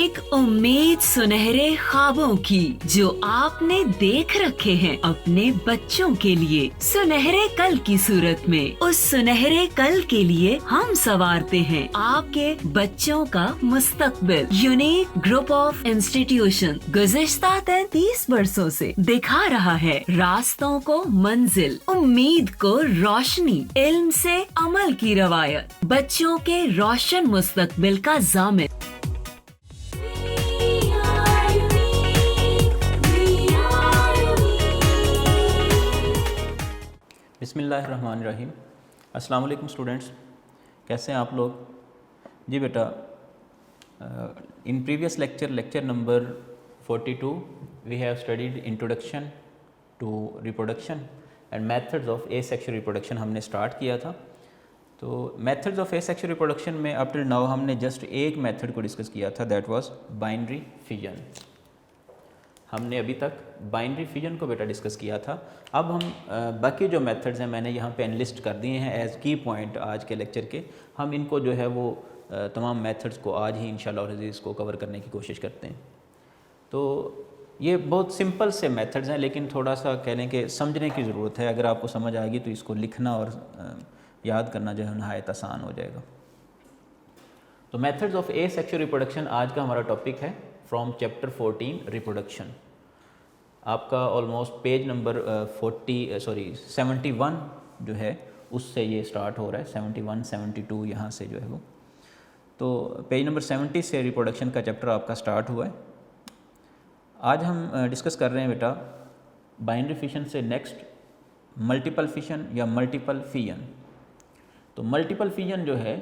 एक उम्मीद सुनहरे ख्वाबों की जो आपने देख रखे हैं अपने बच्चों के लिए, सुनहरे कल की सूरत में। उस सुनहरे कल के लिए हम संवारते हैं आपके बच्चों का मुस्तकबिल। यूनिक ग्रुप ऑफ इंस्टीट्यूशन गुज़िश्ता 33 वर्षों से दिखा रहा है रास्तों को मंजिल, उम्मीद को रोशनी, इल्म से अमल की रवायत, बच्चों के रोशन मुस्तकबिल का जामिन। बिस्मिल्लाहिर्रहमानिर्रहीम। अस्सलाम वालेकुम स्टूडेंट्स, कैसे हैं आप लोग? जी बेटा, in previous lecture number 42 we have studied introduction to reproduction and methods of asexual reproduction हमने स्टार्ट किया था। तो मेथड्स ऑफ एसेक्सुअल रिप्रोडक्शन में अप टिल नाउ हमने जस्ट एक मेथड को डिस्कस किया था, दैट वाज बाइनरी फिजन। हमने अभी तक बाइनरी फिजन को बेटा डिस्कस किया था। अब हम बाकी जो मेथड्स हैं मैंने यहाँ पे एनलिस्ट कर दिए हैं एज की पॉइंट आज के लेक्चर के। हम इनको जो है वो तमाम मेथड्स को आज ही इंशाअल्लाह अज़ीज़ को कवर करने की कोशिश करते हैं। तो ये बहुत सिंपल से मेथड्स हैं, लेकिन थोड़ा सा कह लें कि समझने की ज़रूरत है। अगर आपको समझ आएगी तो इसको लिखना और याद करना जो है नहायत आसान हो जाएगा। तो मेथड्स ऑफ एसेक्सुअल रिप्रोडक्शन आज का हमारा टॉपिक है फ्रॉम चैप्टर 14 रिप्रोडक्शन। आपका ऑलमोस्ट पेज नंबर 71 जो है उससे ये स्टार्ट हो रहा है। 71 72 यहाँ से जो है वो, तो पेज नंबर 70 से रिप्रोडक्शन का चैप्टर आपका स्टार्ट हुआ है। आज हम डिस्कस कर रहे हैं बेटा बाइनरी फिशन से नेक्स्ट मल्टीपल फिशन या मल्टीपल फिजन। तो मल्टीपल फिजन जो है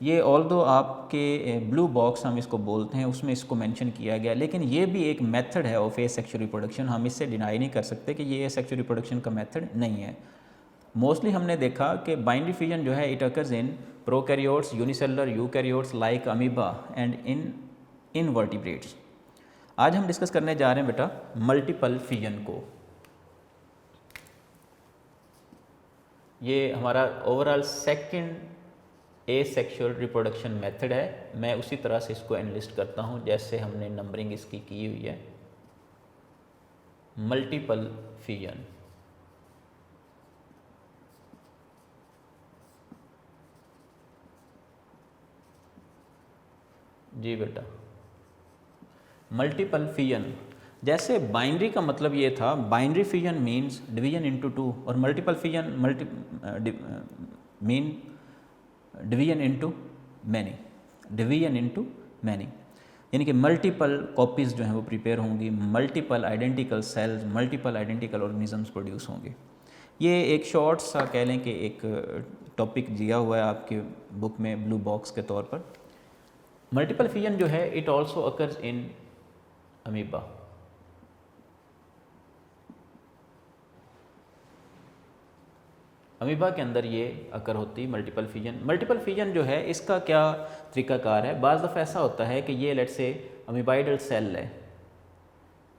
ये ऑल्दो आपके ब्लू बॉक्स हम इसको बोलते हैं उसमें इसको मेंशन किया गया, लेकिन ये भी एक मेथड है ऑफ एसेक्सुअल रिप्रोडक्शन। हम इससे डिनाई नहीं कर सकते कि ये एसेक्सुअल रिप्रोडक्शन का मेथड नहीं है। मोस्टली हमने देखा कि बाइनरी फिजन जो है it occurs in prokaryotes, unicellular eukaryotes like amoeba and in invertebrates. आज हम डिस्कस करने जा रहे हैं बेटा मल्टीपल फिजन को। ये हमारा overall second asexual reproduction method है। मैं उसी तरह से इसको एनलिस्ट करता हूँ जैसे हमने नंबरिंग इसकी की हुई है। मल्टीपल फिजन, जी बेटा मल्टीपल फिजन। जैसे बाइनरी का मतलब ये था, binary fission means division into two, और multiple fission mean division into many, यानी कि मल्टीपल कॉपीज़ जो हैं वो प्रिपेयर होंगी, multiple identical cells, multiple identical organisms produce होंगे। ये एक शॉर्ट सा कह लें कि एक टॉपिक दिया हुआ है आपके बुक में ब्लू बॉक्स के तौर पर। मल्टीपल फिजन जो है it also occurs in amoeba. Amoeba के अंदर ये अकर होती मल्टीपल फिजन। मल्टीपल फिजन जो है इसका क्या तरीक़ाकार है? बाज़ दफ़ा ऐसा होता है कि ये लेट से अमीबाइडल सेल है,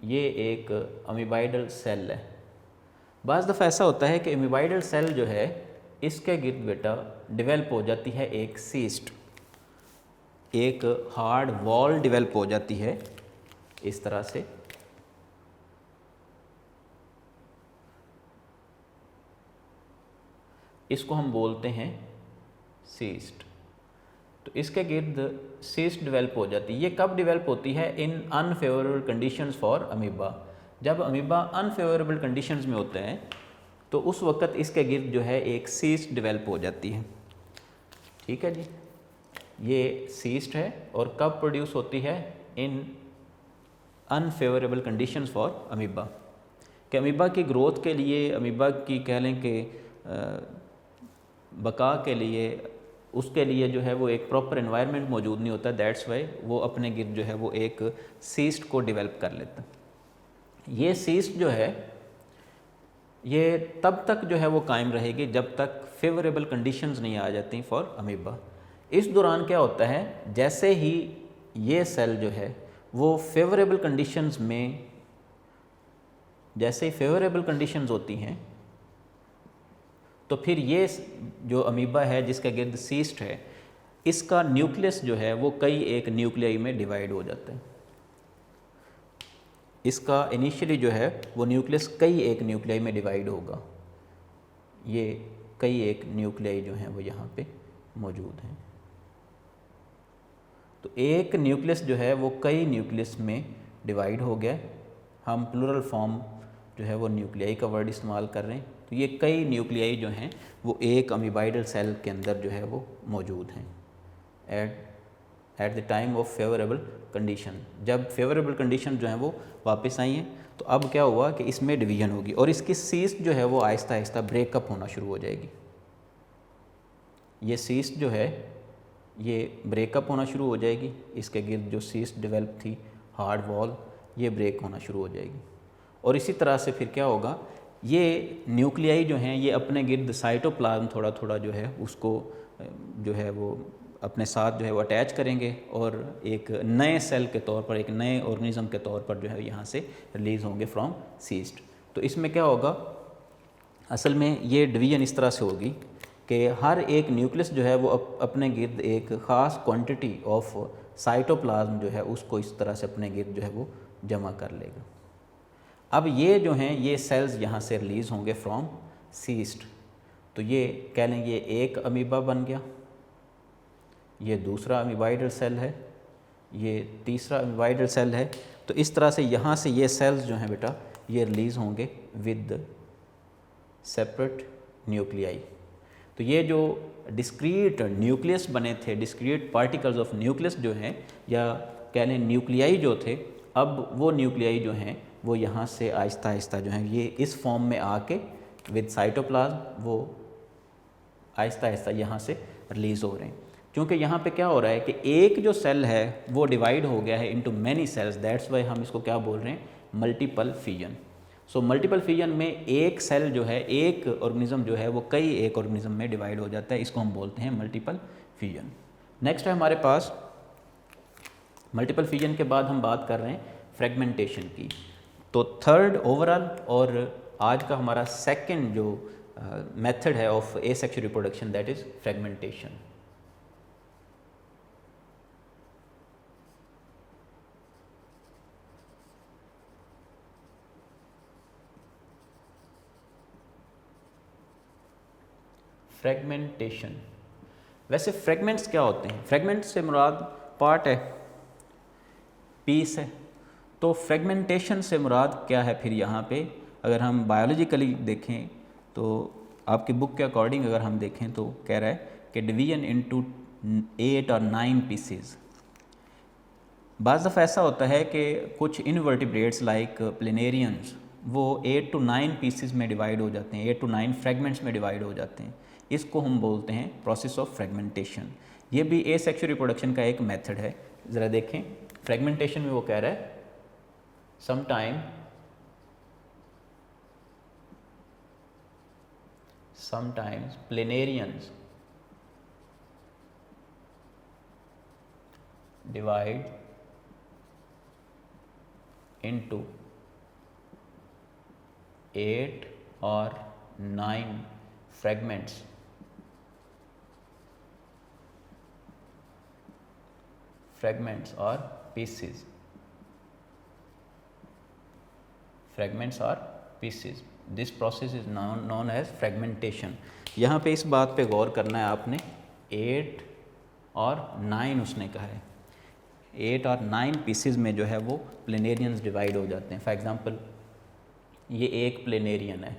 ये एक अमीबाइडल सेल है। बाज़ दफ़ा ऐसा होता है कि अमीबाइडल सेल जो है इसके गिर्द बेटा डेवलप हो जाती है एक सीस्ट, एक हार्ड वॉल डेवलप हो जाती है इस तरह से। इसको हम बोलते हैं सीस्ट। तो इसके गिर्द सीस्ट डेवलप हो जाती है। ये कब डेवलप होती है? इन अनफेवरेबल कंडीशंस फॉर अमीबा। जब अमीबा अनफेवरेबल कंडीशंस में होते हैं तो उस वक्त इसके गिर्द जो है एक सीस्ट डेवलप हो जाती है। ठीक है जी, ये सीस्ट है और कब प्रोड्यूस होती है? इन अनफेवरेबल कंडीशंस फॉर अमीबा। कि अमीबा की ग्रोथ के लिए, अमीबा की कह लें कि बका के लिए, उसके लिए जो है वो एक प्रॉपर एनवायरनमेंट मौजूद नहीं होता। दैट्स वाई वो अपने गिर्द जो है वो एक सीस्ट को डेवलप कर लेता। ये सीस्ट जो है ये तब तक जो है वो कायम रहेगी जब तक फेवरेबल कंडीशंस नहीं आ जाती फॉर अमीबा। इस दौरान क्या होता है, जैसे ही ये सेल जो है वो फेवरेबल कंडीशंस में, जैसे ही फेवरेबल कंडीशंस होती हैं तो फिर ये जो अमीबा है जिसका गिर्द सीस्ट है, इसका न्यूक्लियस जो है वो कई एक न्यूक्लियाई में डिवाइड हो जाता है। इसका इनिशियली जो है वो न्यूक्लियस कई एक न्यूक्लियाई में डिवाइड होगा। ये कई एक न्यूक्लियाई जो हैं वो यहाँ पे मौजूद हैं। तो एक न्यूक्लियस जो है वो कई न्यूक्लियस में डिवाइड हो गया। हम प्लूरल फॉर्म जो है वो न्यूक्लियाई का वर्ड इस्तेमाल कर रहे हैं। तो ये कई न्यूक्लियाई जो हैं वो एक अमीबाइडल सेल के अंदर जो है वो मौजूद हैं at the time of favourable condition. जब फेवरेबल कंडीशन जो है वो वापस आई हैं तो अब क्या हुआ कि इसमें डिवीजन होगी और इसकी सीस्ट जो है वो आहिस्ता आहिस्ता ब्रेकअप होना शुरू हो जाएगी। ये सीस्ट जो है ये ब्रेकअप होना शुरू हो जाएगी। इसके गिर्द जो सीस्ट डेवलप थी हार्ड वॉल, ये ब्रेक होना शुरू हो जाएगी। और इसी तरह से फिर क्या होगा, ये न्यूक्लियाई जो हैं ये अपने गिर्द साइटोप्लाज्म थोड़ा थोड़ा जो है उसको जो है वो अपने साथ जो है वो अटैच करेंगे और एक नए सेल के तौर पर, एक नए ऑर्गेनिज्म के तौर पर जो है यहाँ से रिलीज़ होंगे फ्रॉम सीस्ट। तो इसमें क्या होगा, असल में ये डिवीजन इस तरह से होगी कि हर एक न्यूक्लियस जो है वो अपने गिर्द एक ख़ास क्वांटिटी ऑफ साइटोप्लाज्म जो है उसको इस तरह से अपने गिर्द जो है वो जमा कर लेगा। अब ये जो हैं ये सेल्स यहाँ से रिलीज़ होंगे फ्रॉम सीस्ट। तो ये कह लें ये एक अमीबा बन गया, ये दूसरा अमीबाइडल सेल है, ये तीसरा अमीबाइडल सेल है। तो इस तरह से यहाँ से ये सेल्स जो हैं बेटा ये रिलीज़ होंगे विद सेपरेट न्यूक्लियाई। तो ये जो डिस्क्रीट न्यूक्लियस बने थे, डिस्क्रीट पार्टिकल्स ऑफ न्यूक्लियस जो हैं या कह लें न्यूक्लियाई जो थे, अब वो न्यूक्लियाई जो हैं वो यहाँ से आहिस्ता आहिस्ता जो हैं ये इस फॉर्म में आके विद साइटोप्लाज्म वो आहिस्ता आहिस्ता यहाँ से रिलीज़ हो रहे हैं। क्योंकि यहाँ पे क्या हो रहा है कि एक जो सेल है वो डिवाइड हो गया है into many cells, that's why हम इसको क्या बोल रहे हैं, multiple fission. So multiple fission में एक सेल जो है, एक ऑर्गेनिज्म जो है वो कई एक ऑर्गेनिज्म में डिवाइड हो जाता है, इसको हम बोलते हैं मल्टीपल फिजन। नेक्स्ट है हमारे पास मल्टीपल फिजन के बाद हम बात कर रहे हैं फ्रेगमेंटेशन की। तो थर्ड ओवरऑल और आज का हमारा सेकंड जो मेथड है of asexual reproduction that is fragmentation. Fragmentation, वैसे फ्रेगमेंट्स क्या होते हैं? फ्रेगमेंट्स से मुराद पार्ट है, पीस है। तो फ्रेगमेंटेशन से मुराद क्या है फिर यहाँ पे? अगर हम बायोलॉजिकली देखें तो आपकी बुक के अकॉर्डिंग अगर हम देखें तो कह रहा है कि डिवीजन इनटू 8 और 9 पीसेस। बाज़ दफ़ा ऐसा होता है कि कुछ इनवर्टिब्रेट्स लाइक प्लेनेरियंस वो 8 to 9 पीसेस में डिवाइड हो जाते हैं, 8 to 9 फ्रेगमेंट्स में डिवाइड हो जाते हैं। इसको हम बोलते हैं प्रोसेस ऑफ फ्रेगमेंटेशन। ये भी एसेक्सुअल रिप्रोडक्शन का एक मेथड है। ज़रा देखें फ्रेगमेंटेशन में वो कह रहा है sometimes planarians divide into 8 or 9 fragments or pieces, fragments or pieces. This process is known as fragmentation. यहाँ पे इस बात पे गौर करना है आपने, 8 और 9 उसने कहा है, 8 और 9 पीसेस में जो है वो प्लेनेरियंस डिवाइड हो जाते हैं। फॉर एग्जांपल ये एक प्लेनेरियन है,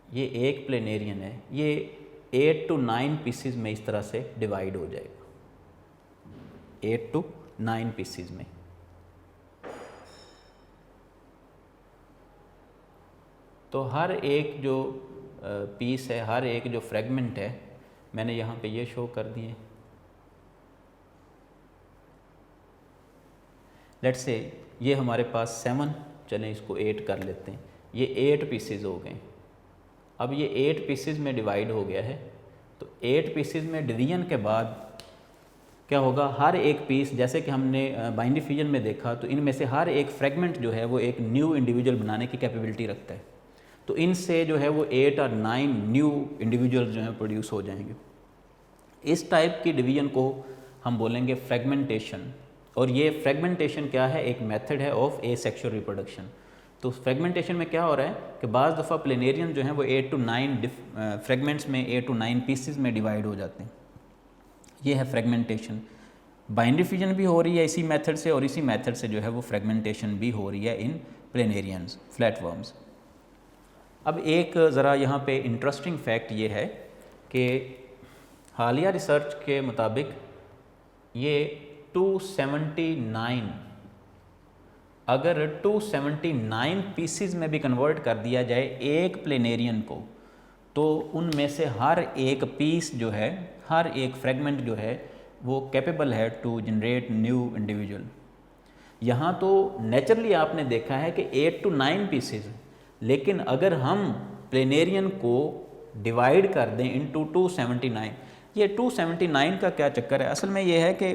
ये एक प्लेनेरियन है, ये 8 to 9 पीसेस में इस तरह से डिवाइड हो जाएगा, 8 to 9 पीसेस में। तो हर एक जो पीस है, हर एक जो फ्रेगमेंट है, मैंने यहाँ पे ये शो कर दिए। लेट्स से ये हमारे पास 7, चलें इसको 8 कर लेते हैं, ये 8 पीसेस हो गए। अब ये 8 पीसेस में डिवाइड हो गया है। तो 8 पीसेस में डिवीजन के बाद क्या होगा, हर एक पीस, जैसे कि हमने बाइनरी फ्यूजन में देखा, तो इनमें से हर एक फ्रेगमेंट जो है वो एक न्यू इंडिविजुअल बनाने की कैपेबिलिटी रखता है। तो इनसे जो है वो 8 और 9 न्यू इंडिविजुअल जो है प्रोड्यूस हो जाएंगे। इस टाइप की डिवीजन को हम बोलेंगे फ्रेगमेंटेशन। और ये फ्रेगमेंटेशन क्या है, एक मेथड है ऑफ एसेक्सुअल रिप्रोडक्शन। तो फ्रेगमेंटेशन में क्या हो रहा है कि बाज़ दफ़ा प्लेनेरियन जो है वो 8 to 9 फ्रेगमेंट्स में 8 to 9 पीसेस में डिवाइड हो जाते हैं। ये है फ्रेगमेंटेशन। बाइनरी फ्यूजन भी हो रही है इसी मेथड से, और इसी मेथड से जो है वो फ्रेगमेंटेशन भी हो रही है इन प्लेनेरियंस, फ्लैटवर्म्स। अब एक ज़रा यहाँ पे इंटरेस्टिंग फैक्ट ये है कि हालिया रिसर्च के मुताबिक ये 279, अगर 279 पीसीज में भी कन्वर्ट कर दिया जाए एक प्लेनेरियन को, तो उनमें से हर एक पीस जो है, हर एक फ्रेगमेंट जो है वो कैपेबल है टू जनरेट न्यू इंडिविजुअल। यहाँ तो नेचुरली आपने देखा है कि 8 to 9 पीसेज, लेकिन अगर हम प्लेनेरियन को डिवाइड कर दें इनटू 279, ये 279 का क्या चक्कर है, असल में ये है कि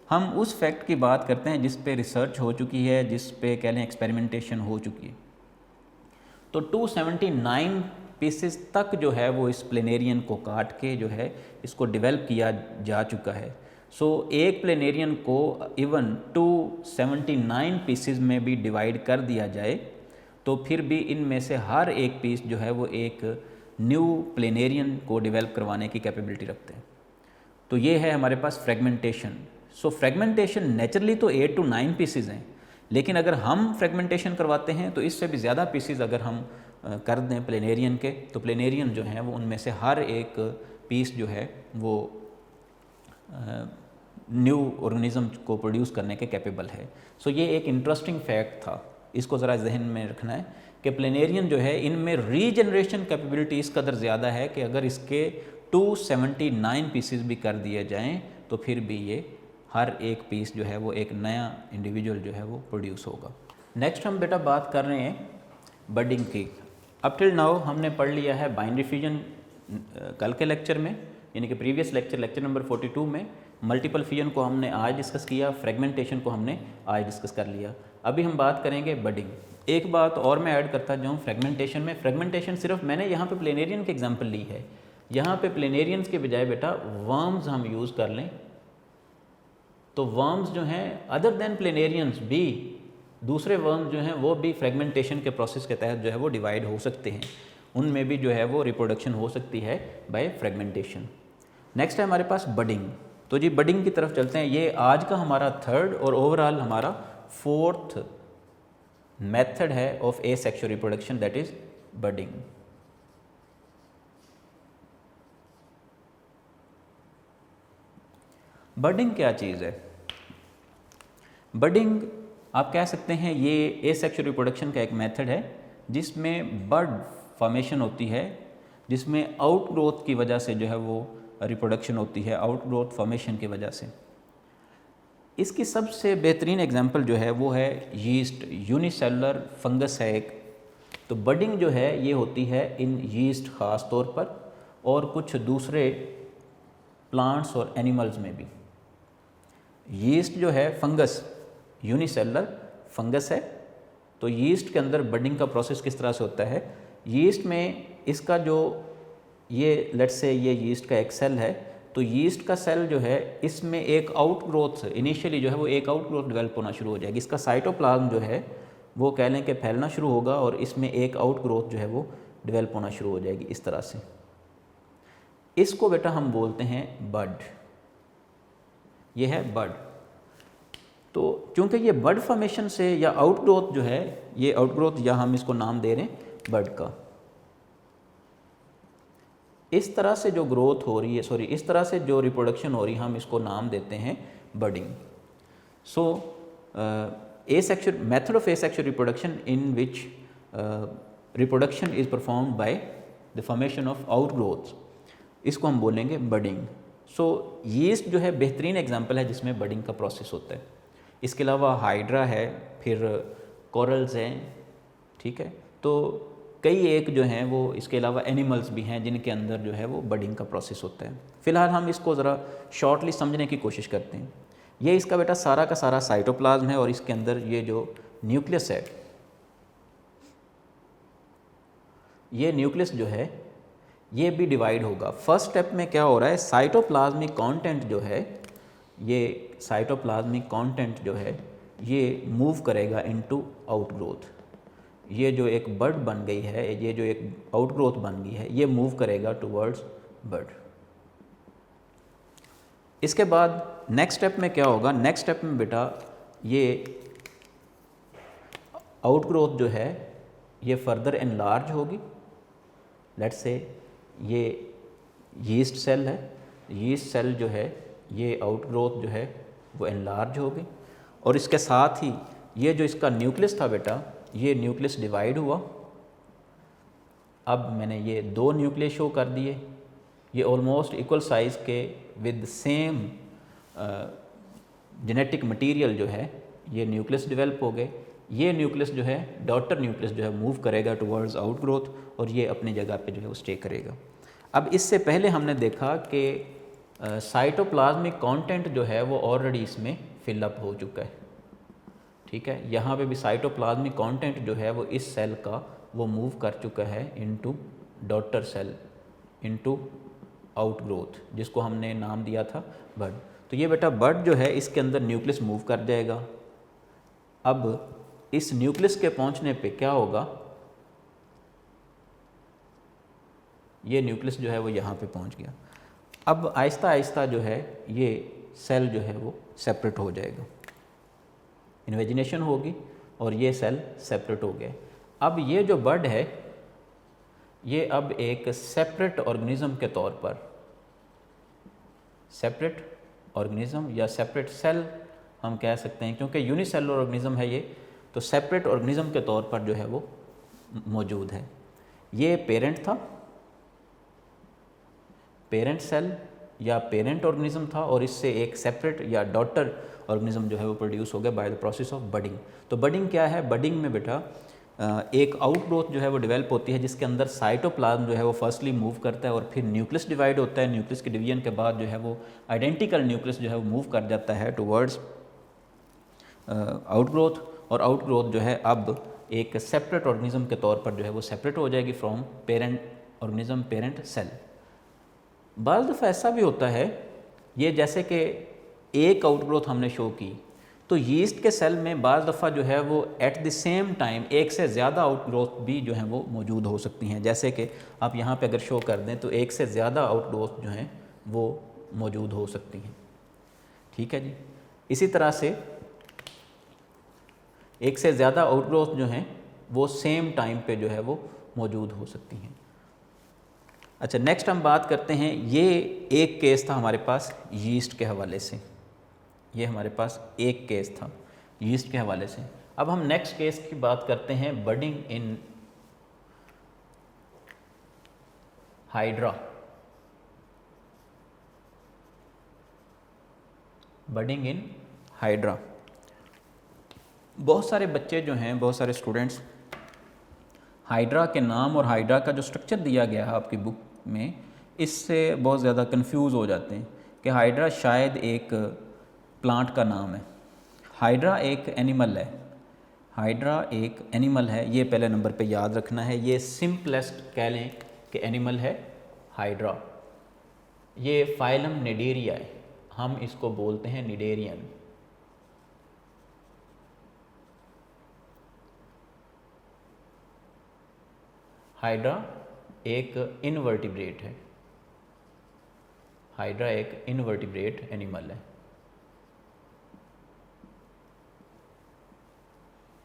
हम उस फैक्ट की बात करते हैं जिस पे रिसर्च हो चुकी है, जिस पे कह लें एक्सपेरिमेंटेशन हो चुकी है। तो 279 पीसेस तक जो है वो इस प्लेनेरियन को काट के जो है इसको डेवलप किया जा चुका है। सो एक प्लेनेरियन को इवन 279 पीसेस में भी डिवाइड कर दिया जाए तो फिर भी इनमें से हर एक पीस जो है वो एक न्यू प्लेनेरियन को डेवलप करवाने की कैपेबिलिटी रखते हैं। तो ये है हमारे पास फ्रेगमेंटेशन। सो फ्रेगमेंटेशन नेचुरली तो 8 to 9 पीसेज हैं, लेकिन अगर हम फ्रेगमेंटेशन करवाते हैं तो इससे भी ज़्यादा पीसेज अगर हम कर दें प्लेनेरियन के, तो प्लेनेरियन जो हैं वो उनमें से हर एक पीस जो है वो न्यू ऑर्गेनिज्म को प्रोड्यूस करने के कैपेबल है। सो ये एक इंटरेस्टिंग फैक्ट था, इसको ज़रा जहन में रखना है कि प्लेनेरियन जो है इनमें रीजनरेशन कैपेबिलिटी इस कदर ज़्यादा है कि अगर इसके 279 पीसेस भी कर दिए जाएं तो फिर भी ये हर एक पीस जो है वो एक नया इंडिविजुअल जो है वो प्रोड्यूस होगा। नेक्स्ट हम बेटा बात कर रहे हैं बडिंग की। अप टिल नाउ हमने पढ़ लिया है बाइनरी फ्यूजन कल के लेक्चर में, यानी कि प्रीवियस लेक्चर नंबर 42 में। मल्टीपल फ्यूजन को हमने आज डिस्कस किया, फ्रेगमेंटेशन को हमने आज डिस्कस कर लिया। अभी हम बात करेंगे बडिंग। एक बात और मैं ऐड करता जाऊँ फ्रेगमेंटेशन में, फ्रेगमेंटेशन सिर्फ मैंने यहाँ पे प्लेनेरियन की एग्जांपल ली है, यहाँ पे प्लेनेरियंस के बजाय बेटा वर्म्स हम यूज़ कर लें तो वर्म्स जो हैं अदर देन प्लेनेरियंस भी, दूसरे वर्म्स जो हैं वो भी फ्रेगमेंटेशन के प्रोसेस के तहत जो है वो डिवाइड हो सकते हैं, उनमें भी जो है वो रिप्रोडक्शन हो सकती है बाय फ्रेगमेंटेशन। नेक्स्ट है हमारे पास बडिंग। तो जी बडिंग की तरफ चलते हैं। ये आज का हमारा थर्ड और ओवरऑल हमारा फोर्थ मेथड है of asexual reproduction, that is budding. Budding क्या चीज़ है? बडिंग आप कह सकते हैं ये एसेक्सुअल रिप्रोडक्शन का एक मेथड है जिसमें बड फॉर्मेशन होती है, जिसमें आउटग्रोथ की वजह से जो है वो रिप्रोडक्शन होती है, आउटग्रोथ फॉर्मेशन की वजह से। इसकी सबसे बेहतरीन एग्जांपल जो है वो है यीस्ट, यूनिसेलुलर फंगस है एक। तो बडिंग जो है ये होती है इन यीस्ट ख़ास तौर पर, और कुछ दूसरे प्लांट्स और एनिमल्स में भी। यीस्ट जो है फंगस, यूनिसेलुलर फंगस है। तो यीस्ट के अंदर बडिंग का प्रोसेस किस तरह से होता है? यीस्ट में इसका जो ये लेट्स से ये यीस्ट का एक सेल है, तो यीस्ट का सेल जो है इसमें एक आउटग्रोथ इनिशियली जो है वो एक आउटग्रोथ डेवलप होना शुरू हो जाएगी। इसका साइटोप्लाज्म जो है वो कह लें कि फैलना शुरू होगा और इसमें एक आउटग्रोथ जो है वो डेवलप होना शुरू हो जाएगी इस तरह से। इसको बेटा हम बोलते हैं बड। ये है बड। तो चूंकि ये बड फॉर्मेशन से या आउटग्रोथ जो है, ये आउटग्रोथ या हम इसको नाम दे रहे हैं बड का, इस तरह से जो ग्रोथ हो रही है, इस तरह से जो रिप्रोडक्शन हो रही है, हम इसको नाम देते हैं budding. So asexual method of asexual reproduction in which reproduction is performed by the formation of outgrowths, इसको हम बोलेंगे बडिंग। सो यीस्ट जो है बेहतरीन एग्जांपल है जिसमें बडिंग का प्रोसेस होता है। इसके अलावा हाइड्रा है, फिर कोरल्स हैं, ठीक है। तो कई एक जो हैं वो इसके अलावा एनिमल्स भी हैं जिनके अंदर जो है वो बडिंग का प्रोसेस होता है। फ़िलहाल हम इसको ज़रा शॉर्टली समझने की कोशिश करते हैं। ये इसका बेटा सारा का सारा साइटोप्लाज्म है और इसके अंदर ये जो न्यूक्लियस है, ये न्यूक्लियस जो है ये भी डिवाइड होगा। फर्स्ट स्टेप में क्या हो रहा है, साइटोप्लाज्मिक कंटेंट जो है, ये साइटोप्लाज्मिक कंटेंट जो है ये मूव करेगा इनटू आउटग्रोथ। ये जो एक बड बन गई है, ये जो एक आउटग्रोथ बन गई है, ये मूव करेगा टुवर्ड्स बड। इसके बाद नेक्स्ट स्टेप में क्या होगा, नेक्स्ट स्टेप में बेटा ये आउटग्रोथ जो है ये फर्दर एनलार्ज होगी। लेट्स से ये यीस्ट सेल है, यीस्ट सेल जो है ये आउटग्रोथ जो है वो एनलार्ज होगी और इसके साथ ही ये जो इसका न्यूक्लियस था बेटा, ये न्यूक्लियस डिवाइड हुआ। अब मैंने ये दो न्यूक्लियस शो कर दिए, ये ऑलमोस्ट इक्वल साइज़ के विद सेम जेनेटिक मटेरियल जो है ये न्यूक्लियस डेवलप हो गए। ये न्यूक्लियस जो है डॉटर न्यूक्लियस जो है मूव करेगा टुवर्ड्स आउटग्रोथ और ये अपनी जगह पे जो है वो स्टे करेगा। अब इससे पहले हमने देखा कि साइटोप्लाज्मिक कंटेंट जो है वो ऑलरेडी इसमें फिलअप हो चुका है, ठीक है। यहाँ पे भी साइटोप्लाज्मिक कंटेंट जो है वो इस सेल का वो मूव कर चुका है into daughter cell, into outgrowth, जिसको हमने नाम दिया था बड। तो ये बेटा बड जो है इसके अंदर न्यूक्लियस मूव कर जाएगा। अब इस न्यूक्लियस के पहुंचने पे क्या होगा, ये न्यूक्लियस जो है वो यहाँ पे पहुंच गया। अब आहिस्ता आहिस्ता जो है ये सेल जो है वो सेपरेट हो जाएगा, इन्वेजिनेशन होगी और ये सेल सेपरेट हो गए। अब ये जो बड है ये अब एक सेपरेट ऑर्गेनिज्म के तौर पर, सेपरेट ऑर्गेनिज्म या सेपरेट सेल हम कह सकते हैं, क्योंकि यूनिसेलुलर ऑर्गेनिज्म है ये, तो सेपरेट ऑर्गेनिज्म के तौर पर जो है वो मौजूद है। ये पेरेंट था, पेरेंट सेल या पेरेंट ऑर्गेनिज्म था और इससे एक सेपरेट या डॉटर ऑर्गेनिज्म जो है वो प्रोड्यूस हो गया by the process of budding. तो बडिंग क्या है, बडिंग में बेटा एक आउटग्रोथ जो है वो डेवलप होती है जिसके अंदर साइटोप्लाज्म जो है वो फर्स्टली मूव करता है और फिर न्यूक्लियस डिवाइड होता है। न्यूक्लियस के डिवीजन के बाद जो है वो आइडेंटिकल न्यूक्लियस जो है वो मूव कर जाता है टुवर्ड्स आउटग्रोथ, और आउटग्रोथ जो है अब एक सेपरेट ऑर्गेनिज्म के तौर पर जो है वो सेपरेट हो जाएगी from parent organism, parent cell. बाज़ दफ़ा ऐसा भी होता है, ये जैसे कि एक आउटग्रोथ हमने शो की, तो यीस्ट के सेल में बाज़ दफ़ा जो है वो एट द सेम टाइम एक से ज़्यादा आउटग्रोथ भी जो है वो मौजूद हो सकती हैं। जैसे कि आप यहाँ पे अगर शो कर दें तो एक से ज़्यादा आउटग्रोथ जो हैं वो मौजूद हो सकती हैं, ठीक है जी। इसी तरह से एक से ज़्यादा आउटग्रोथ जो हैं वो सेम टाइम पे जो है वो मौजूद हो सकती हैं। अच्छा, नेक्स्ट हम बात करते हैं, ये एक केस था हमारे पास यीस्ट के हवाले से, ये हमारे पास एक केस था यीस्ट के हवाले से। अब हम नेक्स्ट केस की बात करते हैं, budding in hydra. Budding in hydra. बहुत सारे बच्चे जो हैं, बहुत सारे स्टूडेंट्स हाइड्रा के नाम और हाइड्रा का जो स्ट्रक्चर दिया गया है आपकी बुक में, इससे बहुत ज़्यादा कंफ्यूज हो जाते हैं कि हाइड्रा शायद एक प्लांट का नाम है। हाइड्रा एक एनिमल है, हाइड्रा एक एनिमल है, ये पहले नंबर पे याद रखना है। ये सिंपलेस्ट कह लें कि एनिमल है हाइड्रा। ये फाइलम निडेरिया है, हम इसको बोलते हैं निडेरियन। हाइड्रा एक इनवर्टिब्रेट है, हाइड्रा एक इनवर्टिब्रेट एनिमल है,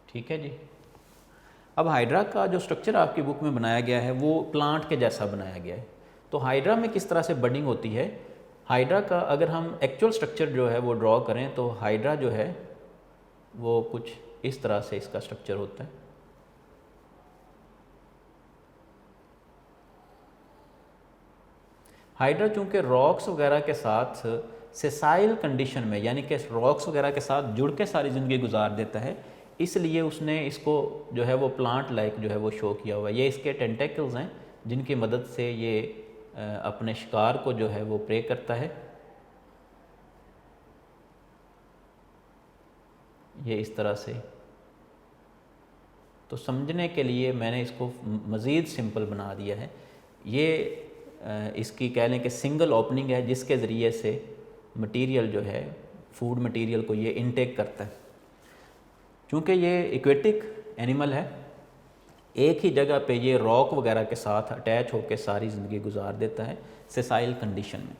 ठीक है जी। अब हाइड्रा का जो स्ट्रक्चर आपकी बुक में बनाया गया है वो प्लांट के जैसा बनाया गया है। तो हाइड्रा में किस तरह से बडिंग होती है, हाइड्रा का अगर हम एक्चुअल स्ट्रक्चर जो है वो ड्रॉ करें तो हाइड्रा जो है वो कुछ इस तरह से इसका स्ट्रक्चर होता है। हाइड्रा चूँकि रॉक्स वगैरह के साथ सेसाइल कंडीशन में, यानी कि रॉक्स वगैरह के साथ जुड़ के सारी ज़िंदगी गुजार देता है, इसलिए उसने इसको जो है वो प्लांट लाइक जो है वो शो किया हुआ है। ये इसके टेंटेकल्स हैं जिनकी मदद से ये अपने शिकार को जो है वो प्रे करता है। ये इस तरह से। तो समझने के लिए मैंने इसको मज़ीद सिंपल बना दिया है। ये इसकी कह लें कि सिंगल ओपनिंग है जिसके ज़रिए से मटेरियल जो है फूड मटेरियल को ये इनटेक करता है। चूँकि ये एक्वेटिक एनिमल है, एक ही जगह पे ये रॉक वगैरह के साथ अटैच होकर सारी ज़िंदगी गुजार देता है सेसाइल कंडीशन में।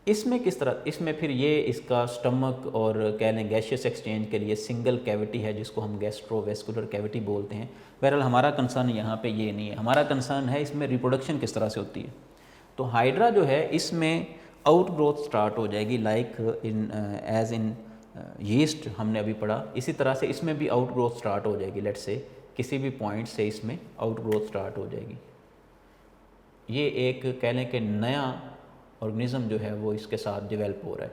इसमें किस तरह, इसमें फिर ये इसका स्टमक और कह लें गैशियस एक्सचेंज के लिए सिंगल कैविटी है जिसको हम गैस्ट्रोवेस्कुलर कैविटी बोलते हैं। बहरहाल हमारा कंसर्न यहाँ पे ये नहीं है, हमारा कंसर्न है इसमें रिप्रोडक्शन किस तरह से होती है। तो हाइड्रा जो है इसमें आउट ग्रोथ स्टार्ट हो जाएगी like in as in yeast हमने अभी पढ़ा, इसी तरह से इसमें भी आउट ग्रोथ स्टार्ट हो जाएगी। लेट्स से किसी भी पॉइंट से इसमें आउट ग्रोथ स्टार्ट हो जाएगी। ये एक कह लें कि नया ऑर्गेनिज्म जो है वो इसके साथ डेवलप हो रहा है।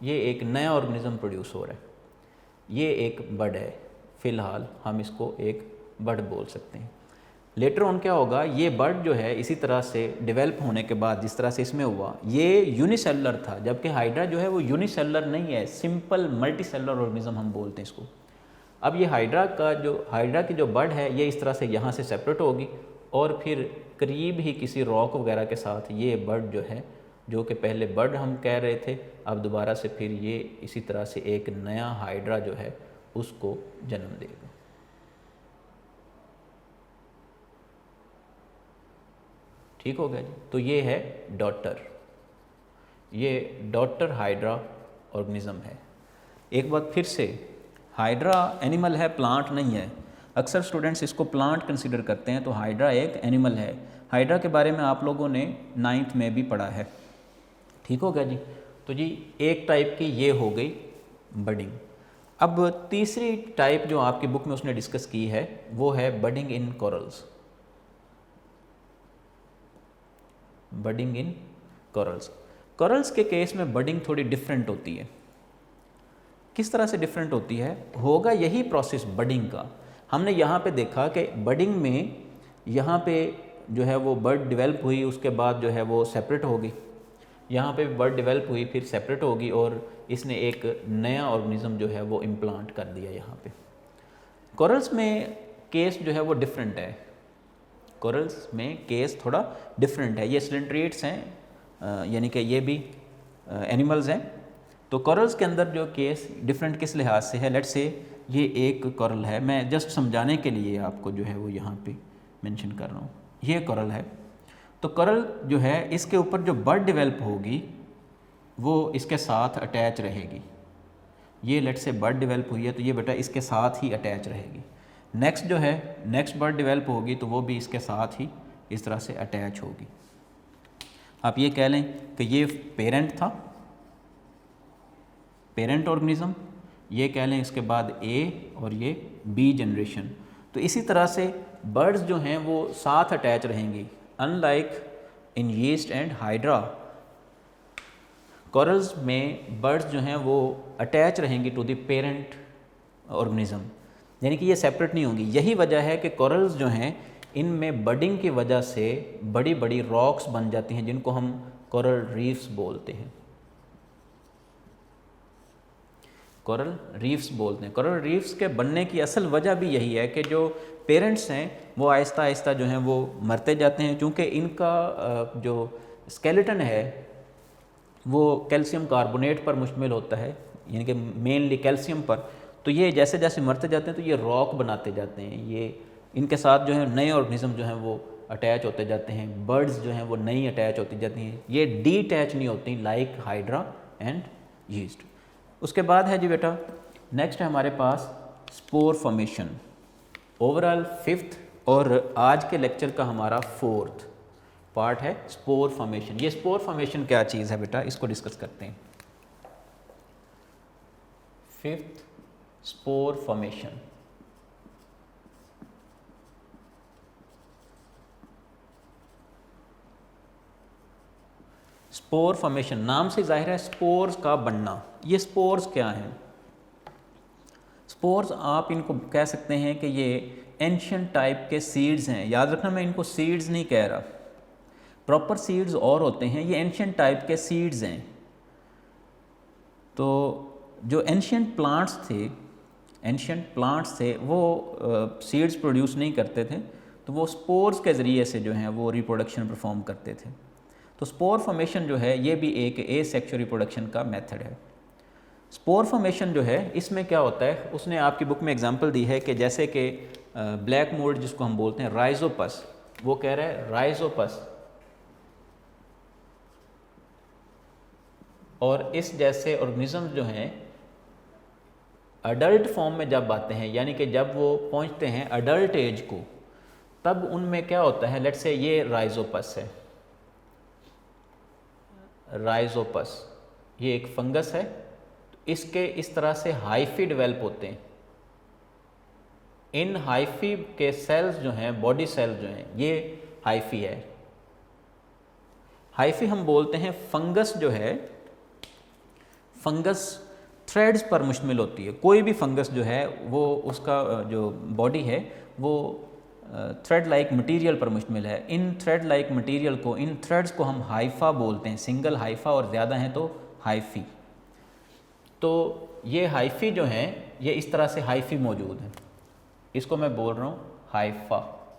ये एक नया ऑर्गेनिज्म प्रोड्यूस हो रहा है। ये एक बर्ड है, फ़िलहाल हम इसको एक बर्ड बोल सकते हैं। लेटर ऑन क्या होगा, ये बर्ड जो है इसी तरह से डेवलप होने के बाद जिस तरह से इसमें हुआ, ये यूनिसेलुलर था, जबकि हाइड्रा जो है वो यूनिसेलुलर नहीं है, सिंपल मल्टीसेलुलर ऑर्गेनिज्म हम बोलते हैं इसको। अब ये हाइड्रा की जो बर्ड है ये इस तरह से यहाँ से सेपरेट होगी और फिर करीब ही किसी रॉक वगैरह के साथ ये बर्ड जो है, जो कि पहले बर्ड हम कह रहे थे, अब दोबारा से फिर ये इसी तरह से एक नया हाइड्रा जो है उसको जन्म देगा। ठीक हो गया जी। तो ये है डॉटर, ये डॉटर हाइड्रा ऑर्गेनिज्म है। एक बात फिर से, हाइड्रा एनिमल है, प्लांट नहीं है। अक्सर स्टूडेंट्स इसको प्लांट कंसीडर करते हैं, तो हाइड्रा एक एनिमल है। हाइड्रा के बारे में आप लोगों ने 9th में भी पढ़ा है। ठीक हो गया जी। तो जी एक टाइप की ये हो गई बडिंग। अब तीसरी टाइप जो आपकी बुक में उसने डिस्कस की है वो है बडिंग इन कोरल्स। बडिंग इन कोरल्स। कोरल्स के केस में बडिंग थोड़ी डिफरेंट होती है। किस तरह से डिफरेंट होती है? होगा यही प्रोसेस बडिंग का। हमने यहाँ पे देखा कि बडिंग में यहाँ पे जो है वो बर्ड डेवलप हुई, उसके बाद जो है वो सेपरेट होगी। यहाँ पे बर्ड डेवलप हुई, फिर सेपरेट होगी और इसने एक नया ऑर्गेनिज्म जो है वो इम्प्लांट कर दिया यहाँ पे। कोरल्स में केस जो है वो डिफरेंट है। कोरल्स में केस थोड़ा डिफरेंट है। ये सिलेंट्रेट्स हैं, यानी कि ये भी एनिमल्स हैं। तो कोरल्स के अंदर जो केस डिफरेंट किस लिहाज से है, लेट्स से ये एक कोरल है, मैं जस्ट समझाने के लिए आपको जो है वो यहाँ पे मेंशन कर रहा हूँ। ये कोरल है, तो कोरल जो है इसके ऊपर जो बर्ड डेवलप होगी वो इसके साथ अटैच रहेगी। ये लेट्स से बर्ड डेवलप हुई है तो ये बेटा इसके साथ ही अटैच रहेगी। नेक्स्ट जो है, नेक्स्ट बर्ड डेवलप होगी तो वो भी इसके साथ ही इस तरह से अटैच होगी। आप ये कह लें कि ये पेरेंट था, पेरेंट ऑर्गेनिज्म, ये कह लें इसके बाद ए और ये बी जनरेशन। तो इसी तरह से बर्ड्स जो हैं वो साथ अटैच रहेंगी। Unlike in yeast and hydra, corals में बर्ड्स जो हैं वो अटैच रहेंगी टू द पेरेंट ऑर्गेनिज्म, यानी कि ये सेपरेट नहीं होंगी। यही वजह है कि कोरल्स जो हैं इनमें बडिंग की वजह से बड़ी बड़ी रॉक्स बन जाती हैं जिनको हम कोरल रीफ्स बोलते हैं। कोरल रीफ्स बोलते हैं। कोरल रीफ्स के बनने की असल वजह भी यही है कि जो पेरेंट्स हैं वो आहिस्ता आहिस्ता जो हैं वो मरते जाते हैं, क्योंकि इनका जो स्केलेटन है वो कैल्शियम कार्बोनेट पर मुश्तमिल होता है, यानी कि मेनली कैल्शियम पर। तो ये जैसे जैसे मरते जाते हैं तो ये रॉक बनाते जाते हैं। ये इनके साथ जो है नए ऑर्गेनिज्म जो हैं वो अटैच होते जाते हैं। बर्ड्स जो हैं वो नई अटैच होती जाती हैं, ये डीटैच नहीं होती लाइक हाइड्रा एंड यीस्ट। उसके बाद है जी बेटा, नेक्स्ट है हमारे पास स्पोर फॉर्मेशन। ओवरऑल 5th और आज के लेक्चर का हमारा 4th पार्ट है स्पोर फॉर्मेशन। ये स्पोर फॉर्मेशन क्या चीज़ है बेटा, इसको डिस्कस करते हैं। 5th spore formation. Spore formation, नाम से जाहिर है स्पोर्स का बनना। ये स्पोर्स क्या हैं? स्पोर्स आप इनको कह सकते हैं कि ये एंशियंट टाइप के सीड्स हैं। याद रखना, मैं इनको सीड्स नहीं कह रहा, प्रॉपर सीड्स और होते हैं, ये एंशियंट टाइप के सीड्स हैं। तो जो एंशियंट प्लांट्स थे वो सीड्स प्रोड्यूस नहीं करते थे, तो वो स्पोर्स के ज़रिए से जो हैं वो रिप्रोडक्शन परफॉर्म करते थे। तो स्पोर फॉर्मेशन जो है ये भी एक एसेक्सुअल रिप्रोडक्शन का मेथड है। स्पोर फॉर्मेशन जो है इसमें क्या होता है, उसने आपकी बुक में एग्जांपल दी है कि जैसे कि ब्लैक मोल्ड जिसको हम बोलते हैं राइजोपस, वो कह रहा है राइजोपस और इस जैसे ऑर्गेनिज्म जो हैं अडल्ट फॉर्म में जब आते हैं, यानी कि जब वो पहुंचते हैं अडल्ट एज को, तब उनमें क्या होता है, लेट्स से ये राइजोपस है, राइजोपस ये एक फंगस है, इसके इस तरह से हाइफी डेवलप होते हैं। इन हाइफी के सेल्स जो हैं, बॉडी सेल्स जो हैं, ये हाइफी है। हाइफी हम बोलते हैं फंगस जो है, फंगस थ्रेड्स पर मुश्तमिल होती है। कोई भी फंगस जो है वो उसका जो बॉडी है वो थ्रेड लाइक मटेरियल पर मुश्तमिल है। इन थ्रेड लाइक मटेरियल को, इन थ्रेड्स को हम हाइफा बोलते हैं, सिंगल हाइफा और ज़्यादा हैं तो हाइफी। तो ये हाइफी जो हैं ये इस तरह से हाइफी मौजूद है, इसको मैं बोल रहा हूँ हाइफा।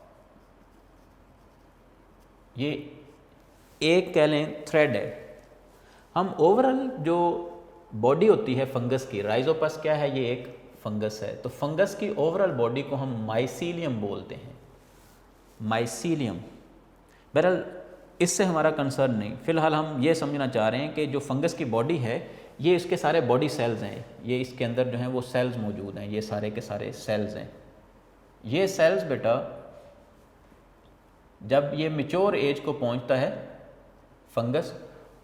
ये एक कह लें थ्रेड है। हम ओवरऑल जो बॉडी होती है फंगस की, राइजोपस क्या है, ये एक फंगस है, तो फंगस की ओवरऑल बॉडी को हम माइसीलियम बोलते हैं, माइसीलियम। बहरहाल इससे हमारा कंसर्न नहीं, फिलहाल हम ये समझना चाह रहे हैं कि जो फंगस की बॉडी है ये इसके सारे बॉडी सेल्स हैं, ये इसके अंदर जो हैं वो सेल्स मौजूद हैं, ये सारे के सारे सेल्स हैं। ये सेल्स बेटा जब ये मैच्योर एज को पहुंचता है फंगस,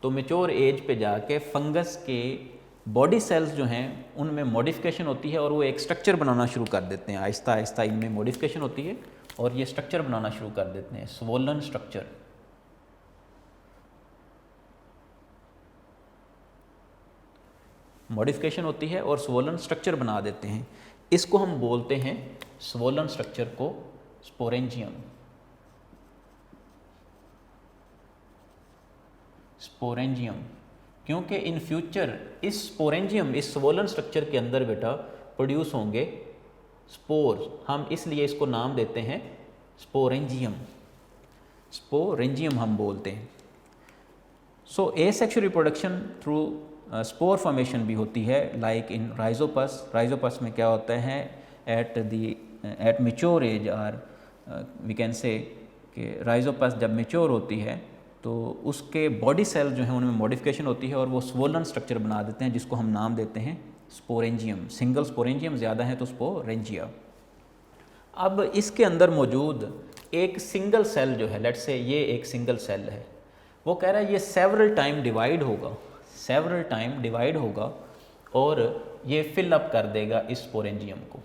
तो मैच्योर एज पे जाके फंगस के बॉडी सेल्स जो हैं उनमें मॉडिफिकेशन होती है और वो एक स्ट्रक्चर बनाना शुरू कर देते हैं। आहिस्ता आहिस्ता इनमें मॉडिफिकेशन होती है और ये स्ट्रक्चर बनाना शुरू कर देते हैं, स्वोलन स्ट्रक्चर। मॉडिफिकेशन होती है और स्वोलन स्ट्रक्चर बना देते हैं। इसको हम बोलते हैं स्वोलन स्ट्रक्चर को स्पोरेंजियम। स्पोरेंजियम क्योंकि इन फ्यूचर इस स्पोरेंजियम, इस स्वोलन स्ट्रक्चर के अंदर बेटा प्रोड्यूस होंगे स्पोर्स, हम इसलिए इसको नाम देते हैं स्पोरेंजियम। स्पोरेंजियम हम बोलते हैं। So asexual reproduction through spore formation भी होती है, लाइक इन राइजोपस। राइजोपस में क्या होता है, एट मैच्योर एज और वी कैन से कि राइजोपस जब मैच्योर होती है तो उसके बॉडी सेल जो हैं उनमें मॉडिफिकेशन होती है और वो स्वोलन स्ट्रक्चर बना देते हैं, जिसको हम नाम देते हैं स्पोरेंजियम। सिंगल स्पोरेंजियम ज़्यादा है तो स्पोरेंजिया। अब इसके अंदर मौजूद एक सिंगल सेल जो है, लेट्स से ये एक सिंगल सेल है, वो कह रहा है ये सेवरल टाइम डिवाइड होगा, सेवरल टाइम डिवाइड होगा और ये फिल अप कर देगा इस स्पोरेंजियम को।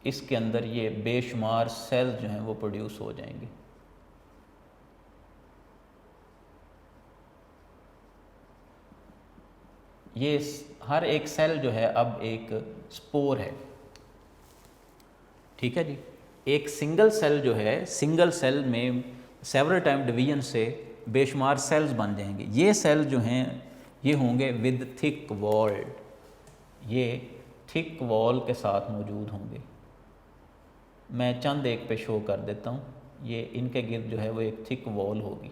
इसके अंदर ये बेशुमार सेल्स जो हैं वो प्रोड्यूस हो जाएंगे। ये हर एक सेल जो है अब एक स्पोर है, ठीक है जी। एक सिंगल सेल जो है, सिंगल सेल में सेवरल टाइम डिवीजन से बेशुमार सेल्स बन जाएंगे। ये सेल जो हैं ये होंगे विद थिक वॉल, ये थिक वॉल के साथ मौजूद होंगे। मैं चंद एक पे शो कर देता हूँ, ये इनके गिर्द जो है वो एक थिक वॉल होगी।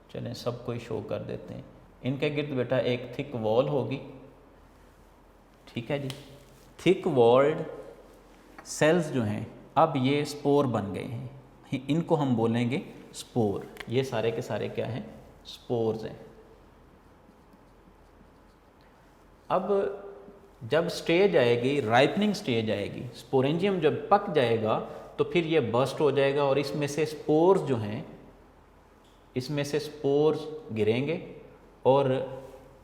चलें सबको ही शो कर देते हैं। इनके गिर्द बेटा एक थिक वॉल होगी, ठीक है जी। थिक वॉल्ड सेल्स जो हैं अब ये स्पोर बन गए हैं, इनको हम बोलेंगे स्पोर। ये सारे के सारे क्या हैं, स्पोर्स हैं। अब जब स्टेज आएगी, राइपनिंग स्टेज आएगी, स्पोरेंजियम जब पक जाएगा तो फिर ये बर्स्ट हो जाएगा और इसमें से स्पोर्स जो हैं, इसमें से स्पोर्स गिरेंगे और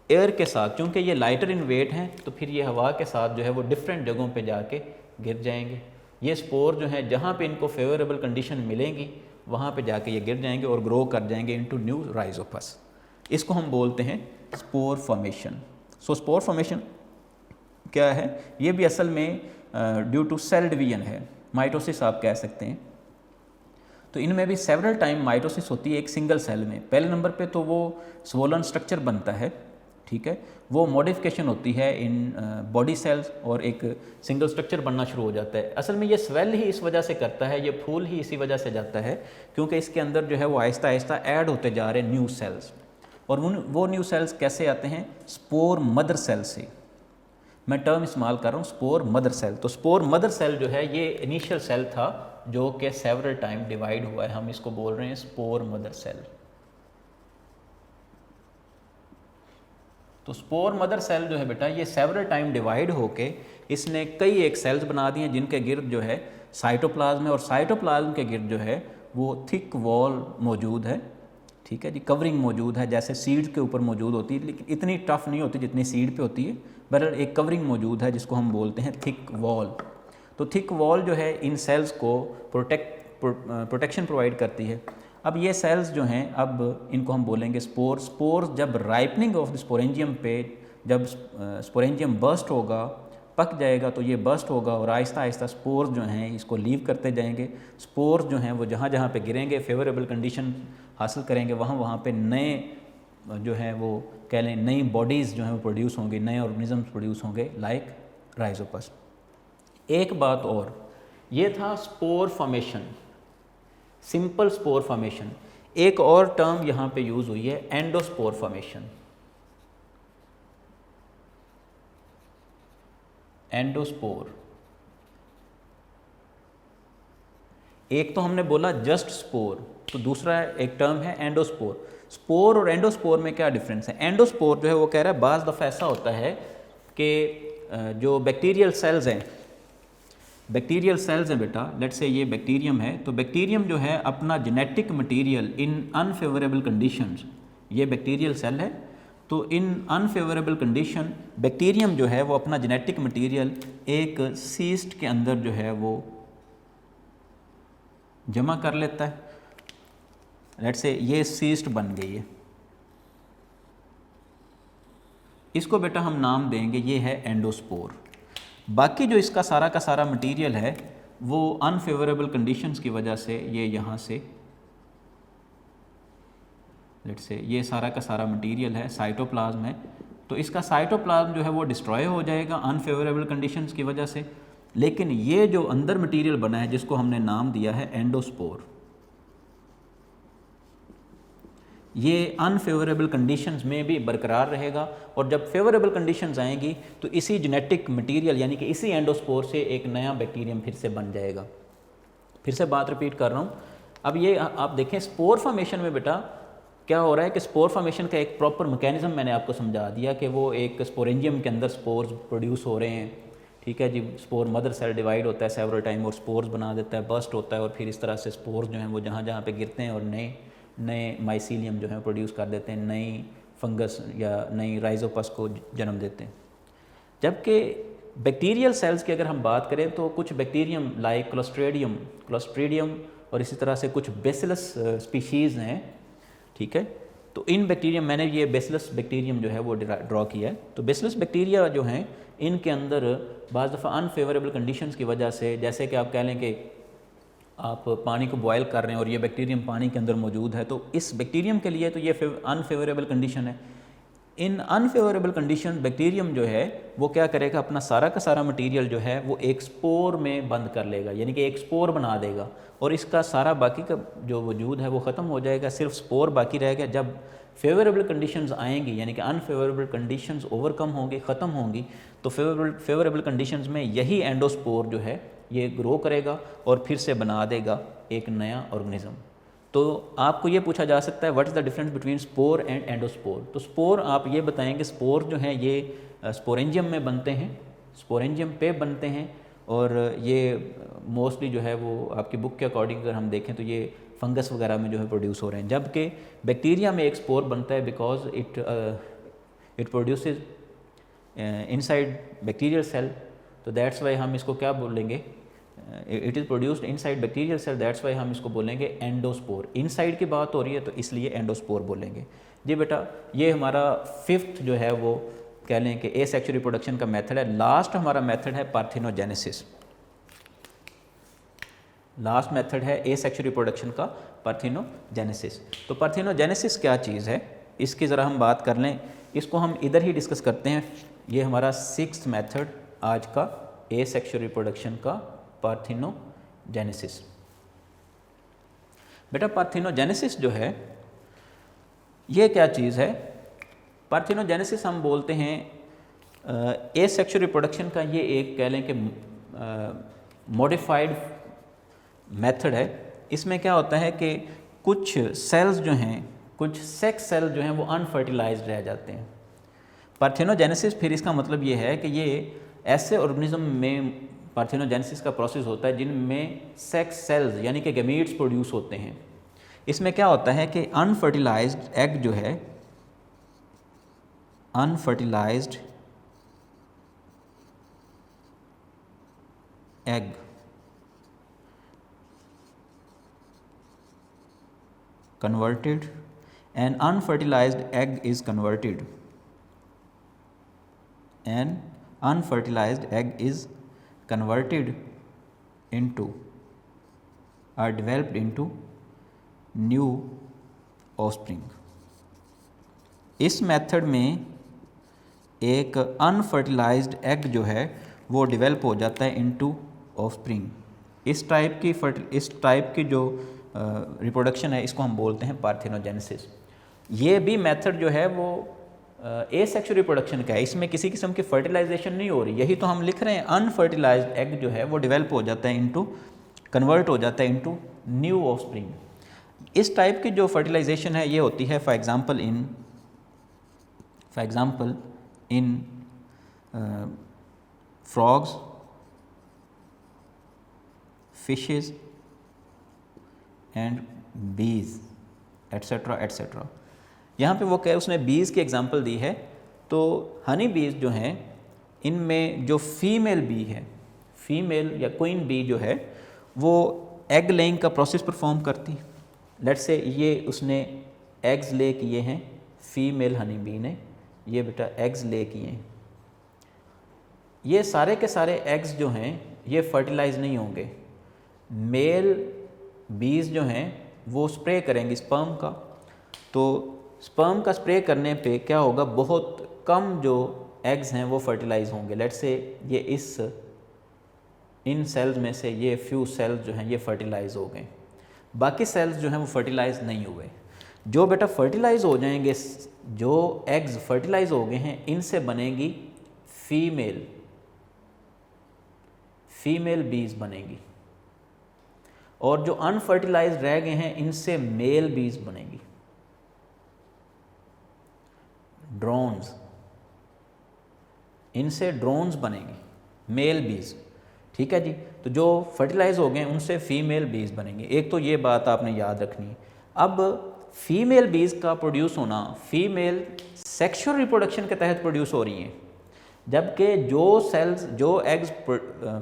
एयर के साथ, चूँकि ये लाइटर इन वेट हैं, तो फिर ये हवा के साथ जो है वो डिफरेंट जगहों पे जाके गिर जाएंगे। ये स्पोर जो है जहाँ पे इनको फेवरेबल कंडीशन मिलेंगी वहाँ पे जाके ये गिर जाएंगे और ग्रो कर जाएंगे इनटू न्यू राइजोपस। इसको हम बोलते हैं स्पोर फॉर्मेशन। सो स्पोर फॉर्मेशन क्या है? ये भी असल में ड्यू टू सेल डिवीजन है, माइटोसिस आप कह सकते हैं। तो इनमें भी सेवरल टाइम माइटोसिस होती है एक सिंगल सेल में। पहले नंबर पे तो वो स्वोलन स्ट्रक्चर बनता है, ठीक है, वो मॉडिफिकेशन होती है इन बॉडी सेल्स और एक सिंगल स्ट्रक्चर बनना शुरू हो जाता है। असल में ये स्वेल ही इस वजह से करता है, ये फूल ही इसी वजह से जाता है क्योंकि इसके अंदर जो है वो आहिस्ता आहिस्ता ऐड होते जा रहे हैं न्यू सेल्स। और वो न्यू सेल्स कैसे आते हैं? स्पोर मदर सेल से। मैं टर्म इस्तेमाल कर रहा हूँ स्पोर मदर सेल। तो स्पोर मदर सेल जो है ये इनिशियल सेल था जो कि सेवरल टाइम डिवाइड हुआ है, हम इसको बोल रहे हैं स्पोर मदर सेल। तो स्पोर मदर सेल जो है बेटा ये सेवरल टाइम डिवाइड होके इसने कई एक सेल्स बना दिए जिनके गिर्द जो है साइटोप्लाज्म है, और साइटोप्लाज्म के गिर्द जो है वो थिक वॉल मौजूद है, ठीक है जी, कवरिंग मौजूद है जैसे सीड के ऊपर मौजूद होती है, लेकिन इतनी टफ नहीं होती जितनी सीड पे होती है, बहरहाल एक कवरिंग मौजूद है जिसको हम बोलते हैं थिक वॉल। तो थिक वॉल जो है इन सेल्स को प्रोटेक्शन प्रोवाइड करती है। अब ये सेल्स जो हैं अब इनको हम बोलेंगे स्पोर। स्पोर जब राइपनिंग ऑफ द स्पोरेंजियम पे, जब स्पोरेंजियम बर्स्ट होगा, पक जाएगा, तो ये बर्स्ट होगा और आहिस्ता आहिस्ता स्पोर्स जो हैं इसको लीव करते जाएंगे। स्पोर्स जो हैं वो जहाँ जहाँ पे गिरेंगे फेवरेबल कंडीशन हासिल करेंगे, वहाँ वहाँ पे नए जो है वो कह लें नई बॉडीज़ जो हैं वो प्रोड्यूस होंगे, नए ऑर्गेनिजम्स प्रोड्यूस होंगे लाइक राइजोपस। एक बात और, ये था spore formation, simple spore formation. एक और टर्म यहाँ पे यूज़ हुई है एंडोस्पोर फॉर्मेशन। एंडोस्पोर, एक तो हमने बोला जस्ट स्पोर, तो दूसरा एक टर्म है एंडोस्पोर। स्पोर और एंडोस्पोर में क्या डिफरेंस है? एंडोस्पोर जो है वो कह रहा है बाज़ दफ़ा ऐसा होता है कि जो बैक्टीरियल सेल्स हैं, बैक्टीरियल सेल्स हैं बेटा, लेट्स से ये बैक्टीरियम है, तो बैक्टीरियम जो है अपना genetic material in unfavourable conditions, ये बैक्टीरियल सेल है, तो इन अनफेवरेबल कंडीशन बैक्टीरियम जो है वो अपना जेनेटिक मटेरियल एक सीस्ट के अंदर जो है वो जमा कर लेता है। लेट्स से ये सीस्ट बन गई है, इसको बेटा हम नाम देंगे ये है एंडोस्पोर। बाकी जो इसका सारा का सारा मटेरियल है वो अनफेवरेबल कंडीशंस की वजह से ये यहाँ से लेट्स से ये सारा का सारा मटेरियल है साइटोप्लाज्म है, तो इसका साइटोप्लाज्म जो है वो डिस्ट्रॉय हो जाएगा अनफेवरेबल कंडीशंस की वजह से। लेकिन ये जो अंदर मटेरियल बना है जिसको हमने नाम दिया है एंडोस्पोर, ये अनफेवरेबल कंडीशंस में भी बरकरार रहेगा, और जब फेवरेबल कंडीशंस आएंगी तो इसी जेनेटिक मटेरियल यानी कि इसी एंडोस्पोर से एक नया बैक्टीरियम फिर से बन जाएगा। फिर से बात रिपीट कर रहा हूँ। अब ये आप देखें स्पोर फॉर्मेशन में बेटा क्या हो रहा है कि स्पोर फॉर्मेशन का एक प्रॉपर मैकेनिज्म मैंने आपको समझा दिया कि वो एक स्पोरेंजियम के अंदर स्पोर्स प्रोड्यूस हो रहे हैं, ठीक है जी। स्पोर मदर सेल डिवाइड होता है सेवरल टाइम और स्पोर्स बना देता है, बर्स्ट होता है, और फिर इस तरह से स्पोर्स जो हैं वो जहाँ जहाँ पे गिरते हैं और नए माइसीलियम जो है प्रोड्यूस कर देते हैं, नई फंगस या नई राइजोपस को जन्म देते हैं। जबकि बैक्टीरियल सेल्स की अगर हम बात करें तो कुछ बैक्टीरियम लाइक क्लोस्ट्रीडियम और इसी तरह से कुछ बेसिलस स्पीशीज़ हैं, ठीक है। तो इन बैक्टीरियम, मैंने ये बेसिलस बैक्टीरियम जो है वो ड्रॉ किया है। तो बेसिलस बैक्टीरिया जो हैं इनके अंदर बाज़ दफ़ा अनफेवरेबल कंडीशंस की वजह से, जैसे कि आप कह लें कि आप पानी को बॉयल कर रहे हैं और ये बैक्टीरियम पानी के अंदर मौजूद है, तो इस बैक्टीरियम के लिए तो ये अनफेवरेबल कंडीशन है। इन अनफेवरेबल कंडीशन बैक्टीरियम जो है वो क्या करेगा, अपना सारा का सारा मटेरियल जो है वो एक स्पोर में बंद कर लेगा, यानी कि एक स्पोर बना देगा, और इसका सारा बाकी का जो वजूद है वो ख़त्म हो जाएगा, सिर्फ स्पोर बाकी रहेगा। जब फेवरेबल कंडीशंस आएंगी यानी कि अनफेवरेबल कंडीशंस ओवरकम होंगी, ख़त्म होंगी, तो फेवरेबल कंडीशंस में यही एंडोस्पोर जो है ये ग्रो करेगा और फिर से बना देगा एक नया ऑर्गेनिज्म। तो आपको ये पूछा जा सकता है what is the difference between spore and endospore. तो स्पोर आप ये बताएंगे, स्पोर जो है ये स्पोरेंजियम में बनते हैं, स्पोरेंजियम पे बनते हैं, और ये मोस्टली जो है वो आपकी बुक के अकॉर्डिंग अगर हम देखें तो ये फंगस वगैरह में जो है प्रोड्यूस हो रहे हैं। जबकि बैक्टीरिया में एक स्पोर बनता है because it produces inside bacterial cell, तो दैट्स वाई हम इसको क्या बोलेंगे, it is produced inside bacterial cell, that's why हम इसको बोलेंगे एंडोस्पोर। इनसाइड की बात हो रही है तो इसलिए एंडोस्पोर बोलेंगे। जी बेटा, ये हमारा 5th जो है वो कह लें कि एसेक्सुअल रिप्रोडक्शन का मेथड है। लास्ट हमारा मेथड है पार्थिनोजेनेसिस। लास्ट मेथड है एसेक्सुअल रिप्रोडक्शन का पार्थिनोजेनेसिस। तो पार्थिनोजेनेसिस क्या चीज़ है इसकी ज़रा हम बात कर लें, इसको हम इधर ही डिस्कस करते हैं। ये हमारा 6th मेथड आज का एसेक्सुअल रिप्रोडक्शन का पार्थिनोजेनेसिस। बेटा पार्थिनोजेनेसिस जो है ये क्या चीज़ है? पार्थिनोजेनेसिस हम बोलते हैं एसेक्सुअल रिप्रोडक्शन का ये एक कह लें कि मॉडिफाइड मेथड है। इसमें क्या होता है कि कुछ सेल्स जो हैं, कुछ सेक्स सेल जो हैं वो अनफर्टिलाइज्ड रह जाते हैं। पार्थिनोजेनेसिस फिर इसका मतलब ये है कि ये ऐसे ऑर्गेनिज्म में पार्थिनोजेनेसिस का प्रोसेस होता है जिनमें सेक्स सेल्स यानी कि गैमीट्स प्रोड्यूस होते हैं। इसमें क्या होता है कि अनफर्टिलाइज्ड एग जो है, unfertilised egg converted, an unfertilized egg is converted, an unfertilized egg is converted into or developed into new offspring। इस मेथड में एक अनफर्टिलाइज्ड एग जो है वो डेवलप हो जाता है इनटू ऑफस्प्रिंग। इस टाइप की जो रिप्रोडक्शन है इसको हम बोलते हैं पार्थिनोजेनेसिस। ये भी मेथड जो है वो एसेक्सुअल रिप्रोडक्शन का है, इसमें किसी किस्म की फर्टिलाइजेशन नहीं हो रही। यही तो हम लिख रहे हैं, अनफर्टिलाइज्ड एग जो है वो डेवलप हो जाता है इनटू, कन्वर्ट हो जाता है इनटू न्यू ऑफस्प्रिंग। इस टाइप की जो फर्टिलाइजेशन है ये होती है for example in frogs, fishes and बीज एट्सेट्रा एट्सेट्रा। यहाँ पे वो क्या है, उसने बीज की एग्जांपल दी है। तो हनी बीज जो हैं इनमें जो फीमेल बी है, फीमेल या क्वीन बी जो है वो एग लेइंग का प्रोसेस परफॉर्म करती है। लेट्स से ये उसने एग्स ले किए हैं, फीमेल हनी बी ने ये बेटा एग्स ले किए हैं। ये सारे के सारे एग्स जो हैं ये फर्टिलाइज नहीं होंगे। मेल बीज जो हैं वो स्प्रे करेंगे स्पर्म का, तो स्पर्म का स्प्रे करने पे क्या होगा, बहुत कम जो एग्स हैं वो फर्टिलाइज होंगे। लेट्स से ये इन सेल्स में से ये फ्यू सेल्स जो हैं ये फर्टिलाइज हो गए, बाकी सेल्स जो हैं वो फर्टिलाइज नहीं हुए। जो बेटा फर्टिलाइज हो जाएंगे, जो एग्स फर्टिलाइज हो गए हैं, इनसे बनेगी फीमेल बीज बनेगी, और जो अनफर्टिलाइज रह गए हैं इनसे मेल बीज बनेगी, ड्रोन्स, इनसे ड्रोन्स बनेंगे, मेल बीज। ठीक है जी। तो जो फर्टिलाइज हो गए उनसे फीमेल बीज बनेंगे। एक तो ये बात आपने याद रखनी है। अब फीमेल बीज का प्रोड्यूस होना फीमेल सेक्सुअल रिप्रोडक्शन के तहत प्रोड्यूस हो रही हैं, जबकि जो सेल्स, जो एग्स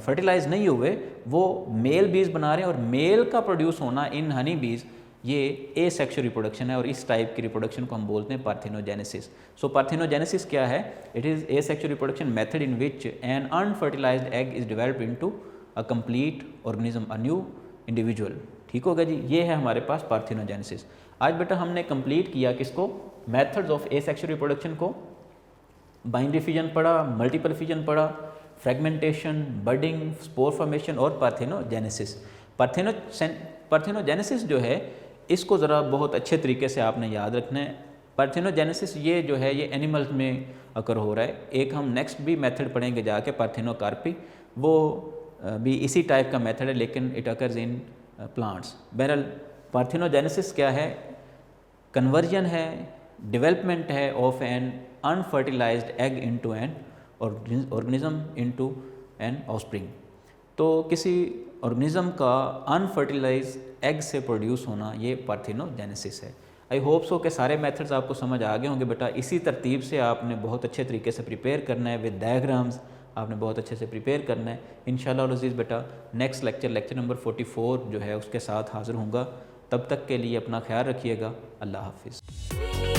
फर्टिलाइज नहीं हुए वो मेल बीज बना रहे हैं, और मेल का प्रोड्यूस होना इन हनी बीज ये एसेक्सुअल रिप्रोडक्शन है, और इस टाइप की रिप्रोडक्शन को हम बोलते हैं पार्थिनोजेनेसिस। सो पार्थिनोजेनेसिस क्या है? It is asexual reproduction method in which N unfertilized egg is developed into a complete organism, a new individual. ठीक होगा जी। ये है हमारे पास पार्थिनोजेनेसिस। आज बेटा हमने कंप्लीट किया किसको? मेथड्स ऑफ एसेक्सुअल रिप्रोडक्शन को। बाइनरी फिजन पढ़ा, मल्टीपल फिजन पढ़ा, फ्रेगमेंटेशन, बडिंग, स्पोर फॉर्मेशन और पार्थिनोजेनेसिस। पार्थिनोजेनेसिस जो है इसको ज़रा बहुत अच्छे तरीके से आपने याद रखना है। पार्थिनोजेनेसिस ये जो है ये एनिमल्स में अकर हो रहा है। एक हम नेक्स्ट भी मेथड पढ़ेंगे जाके, पार्थिनोकार्पी, वो भी इसी टाइप का मेथड है लेकिन इट अकर्स इन प्लांट्स। बहरहाल पार्थिनोजेनेसिस क्या है? कन्वर्जन है, डेवलपमेंट है of an unfertilized egg into an organism into an offspring. तो किसी ऑर्गेनिज्म का अनफर्टिलाइज एग से प्रोड्यूस होना ये पार्थिनोजेनेसिस है। आई होप सो कि सारे मेथड्स आपको समझ आ गए होंगे बेटा। इसी तरतीब से आपने बहुत अच्छे तरीके से प्रिपेयर करना है विद डायग्राम्स। आपने बहुत अच्छे से प्रिपेयर करना है। इंशाल्लाह अज़ीज़ बेटा नेक्स्ट लेक्चर नंबर 44 जो है उसके साथ हाज़िर होऊंगा। तब तक के लिए अपना ख्याल रखिएगा। अल्लाह हाफ़िज़।